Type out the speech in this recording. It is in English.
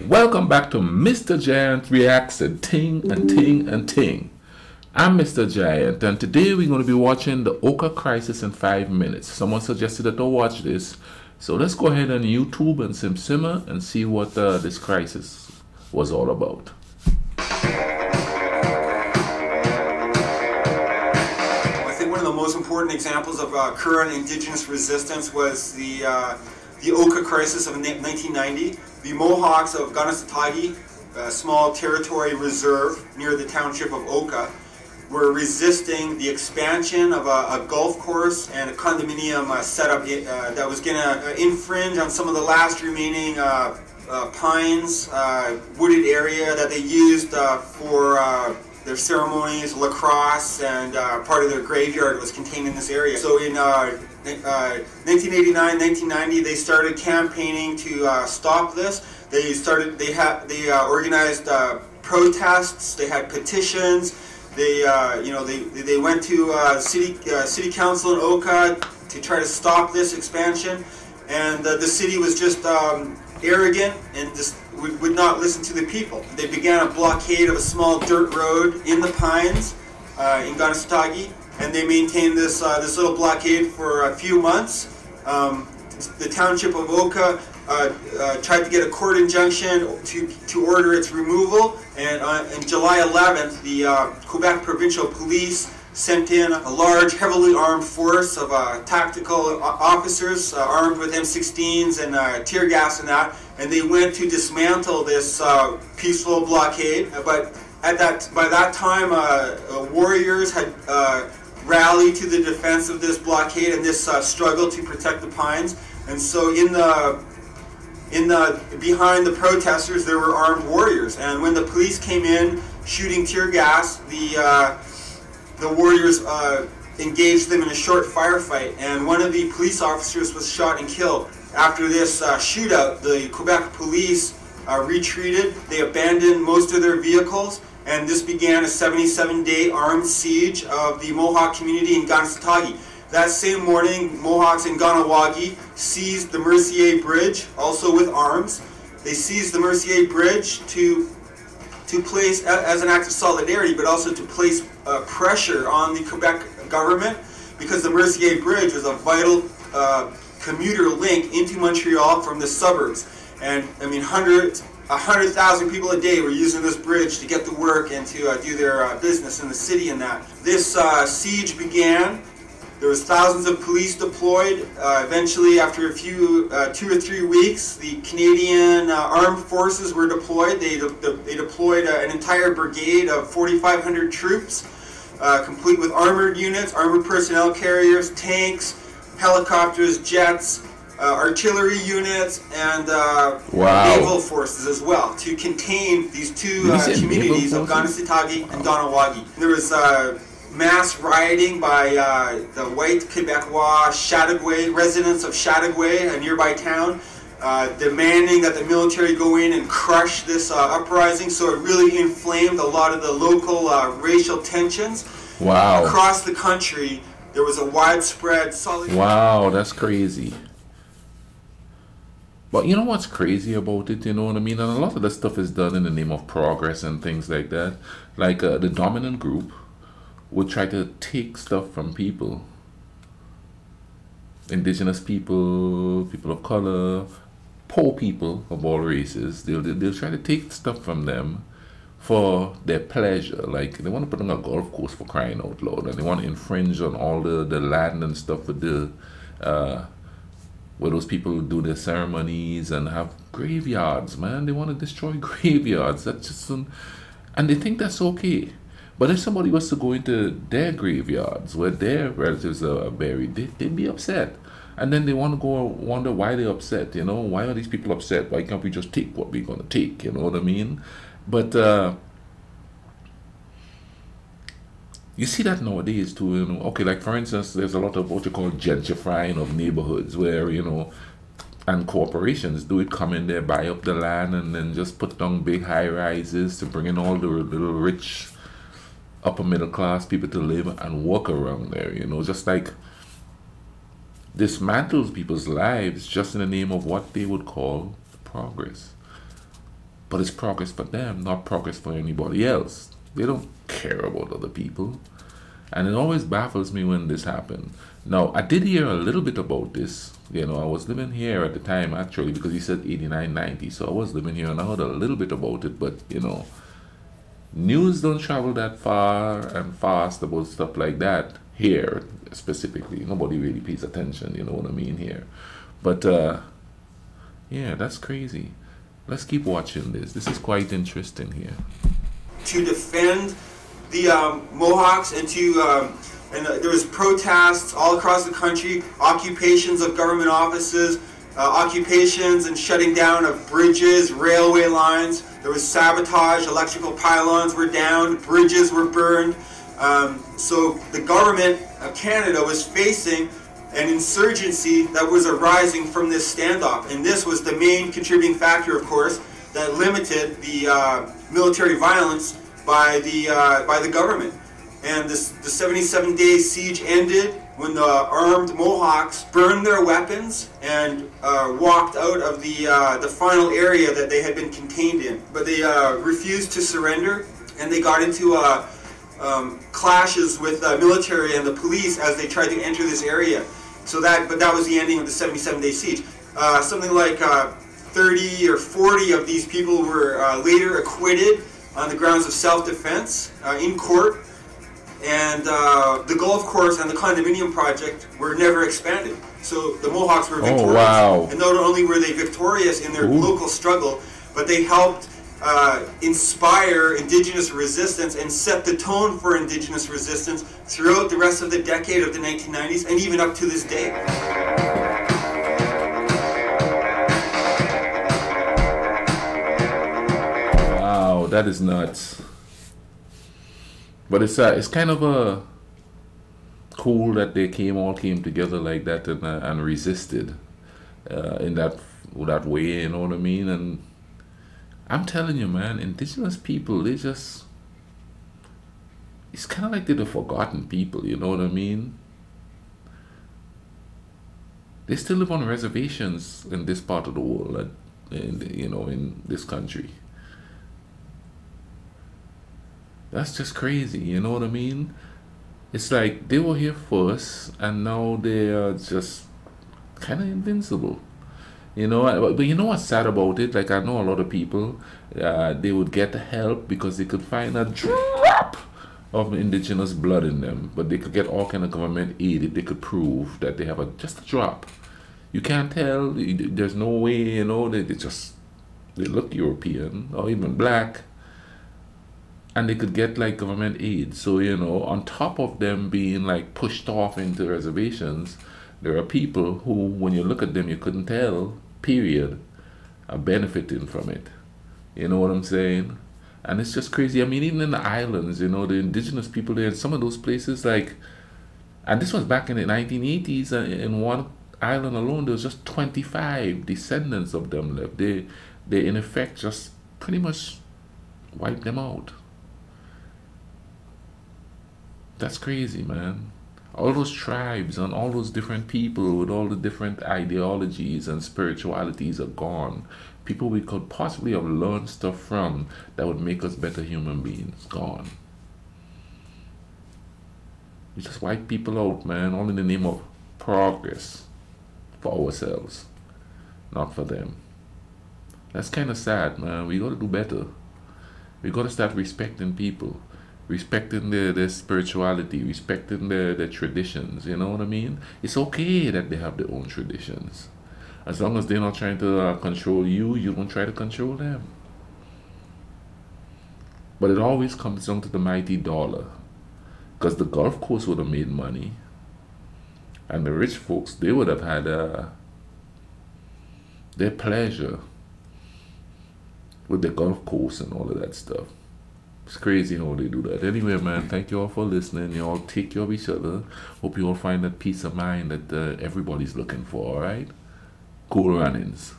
Welcome back to Mr. Giant Reacts and Ting and Ting and Ting. I'm Mr. Giant, and today we're going to be watching the Oka Crisis in 5 minutes. Someone suggested that I watch this, so let's go ahead on YouTube and simmer and see what this crisis was all about. I think one of the most important examples of current indigenous resistance was the Oka Crisis of 1990. The Mohawks of Ganasatagi, a small territory reserve near the township of Oka, were resisting the expansion of a golf course and a condominium setup that was going to infringe on some of the last remaining pines, wooded area that they used for their ceremonies, lacrosse, and part of their graveyard was contained in this area. So in 1989, 1990, they started campaigning to stop this. They organized protests. They had petitions. They went to city council in Oka to try to stop this expansion, and the city was just arrogant and just would not listen to the people. They began a blockade of a small dirt road in the pines in Ganasatagi, and they maintained this little blockade for a few months. The township of Oka tried to get a court injunction to order its removal, and on July 11th, the Quebec Provincial Police sent in a large, heavily armed force of tactical officers armed with M16s and tear gas and that, and they went to dismantle this peaceful blockade. But by that time, warriors had rallied to the defense of this blockade and this struggle to protect the pines. And so behind the protesters, there were armed warriors. And when the police came in shooting tear gas, the warriors engaged them in a short firefight, and one of the police officers was shot and killed. After this shootout, the Quebec police retreated. They abandoned most of their vehicles, and this began a 77-day armed siege of the Mohawk community in Ganasatagi. That same morning, Mohawks in Ganawagi seized the Mercier Bridge, also with arms. They seized the Mercier Bridge to place, as an act of solidarity, but also to place pressure on the Quebec government, because the Mercier Bridge was a vital commuter link into Montreal from the suburbs. And I mean, 100,000 people a day were using this bridge to get to work and to do their business in the city and that. This siege began. There was thousands of police deployed. Eventually, after a few, 2 or 3 weeks, the Canadian armed forces were deployed. They deployed an entire brigade of 4,500 troops, complete with armored units, armored personnel carriers, tanks, helicopters, jets, artillery units, and naval forces as well, to contain these two communities of Ganasatagi and Ganawagi. There was mass rioting by the white Quebecois Chateauguay, residents of Chateauguay, a nearby town, demanding that the military go in and crush this uprising. So it really inflamed a lot of the local racial tensions. Wow. Across the country, there was a widespread solidarity. Wow, that's crazy. But you know what's crazy about it, you know what I mean? And a lot of the stuff is done in the name of progress and things like that. Like the dominant group would try to take stuff from people, indigenous people, people of color, poor people of all races. They'll try to take stuff from them for their pleasure. Like they want to put on a golf course, for crying out loud, and they want to infringe on all the land and stuff with where those people do their ceremonies and have graveyards, man. They want to destroy graveyards. That's just and they think that's okay. But if somebody was to go into their graveyards where their relatives are buried, they'd be upset. And then they want to go wonder why they're upset, you know? Why are these people upset? Why can't we just take what we're going to take, you know what I mean? But you see that nowadays too, you know? Okay, like for instance, there's a lot of what you call gentrifying of neighborhoods where, you know, and corporations do it, come in there, buy up the land, and then just put down big high-rises to bring in all the little rich upper middle class people to live and walk around there, you know, just like dismantles people's lives just in the name of what they would call progress. But it's progress for them, not progress for anybody else. They don't care about other people. And it always baffles me when this happens. Now, I did hear a little bit about this. You know, I was living here at the time, actually, because he said 89, 90. So I was living here and I heard a little bit about it. But, you know, news don't travel that far and fast about stuff like that here, specifically. Nobody really pays attention, you know what I mean, here. But, yeah, that's crazy. Let's keep watching this. This is quite interesting here. To defend the Mohawks and there was protests all across the country, occupations of government offices, occupations and shutting down of bridges, railway lines. There was sabotage, electrical pylons were down, bridges were burned. So the government of Canada was facing an insurgency that was arising from this standoff. And this was the main contributing factor, of course, that limited the military violence by the government. And the 77-day siege ended when the armed Mohawks burned their weapons and walked out of the final area that they had been contained in. But they refused to surrender, and they got into clashes with the military and the police as they tried to enter this area. But that was the ending of the 77-day siege. Something like 30 or 40 of these people were later acquitted on the grounds of self-defense in court. And the golf course and the condominium project were never expanded. So the Mohawks were victorious. Oh, wow. And not only were they victorious in their local struggle, but they helped inspire Indigenous resistance and set the tone for Indigenous resistance throughout the rest of the decade of the 1990s and even up to this day. Wow, that is nuts. But it's kind of cool that they all came together like that and resisted in that way, you know what I mean? And I'm telling you, man, Indigenous people, it's kind of like they're the forgotten people, you know what I mean? They still live on reservations in this part of the world, in this country. That's just crazy, you know what I mean? It's like they were here first, and now they are just kind of invincible. You know, but you know what's sad about it? Like, I know a lot of people, they would get help because they could find a drop of Indigenous blood in them, but they could get all kind of government aid if they could prove that they have just a drop. You can't tell. There's no way, you know. They look European or even black, and they could get like government aid. So, you know, on top of them being like pushed off into reservations, there are people who, when you look at them, you couldn't tell, period, are benefiting from it. You know what I'm saying? And it's just crazy. I mean, even in the islands, you know, the Indigenous people there in some of those places, like, and this was back in the 1980s, in one island alone, there was just 25 descendants of them left. They in effect just pretty much wiped them out. That's crazy, man. All those tribes and all those different people with all the different ideologies and spiritualities are gone. People we could possibly have learned stuff from that would make us better human beings, gone. We just wipe people out, man, all in the name of progress for ourselves, not for them. That's kind of sad, man. We got to do better. We got to start respecting people. Respecting their spirituality, respecting their traditions, you know what I mean? It's okay that they have their own traditions. As long as they're not trying to control you, you don't try to control them. But it always comes down to the mighty dollar. Because the golf course would have made money. And the rich folks, they would have had their pleasure with the golf course and all of that stuff. It's crazy how they do that. Anyway, man, thank you all for listening. You all take care of each other. Hope you all find that peace of mind that everybody's looking for, all right? Cool runnings.